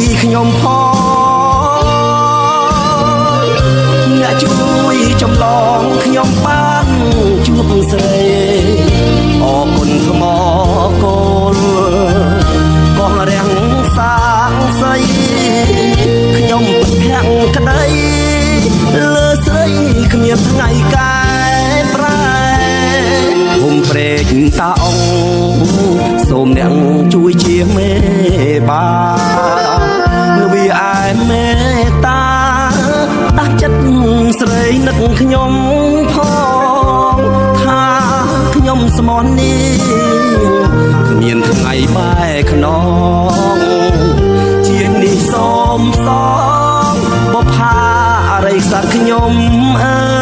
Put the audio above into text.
យខ្ញុំផងអ្នកជួយចម្លងខ្ញុំបានជួបស្រីអរគុណថ្មកូលក៏រាំងសាងសីខ្ញុំពិតភក្តីលើស្រីគ្មានថ្ងៃកែប្រែភូមិព្រែកតាអង្គសូមអ្នកជួយជាមេបាវាឯមេតាដាស់ចិត្តស្រីនឹកខ្ញុំផងថាខ្ញុំស្មន់នេះគ្មានថ្ងៃបែកខ្នងជានេះសូមសងបុប្ផាអរិយសត្វខ្ញុំអើ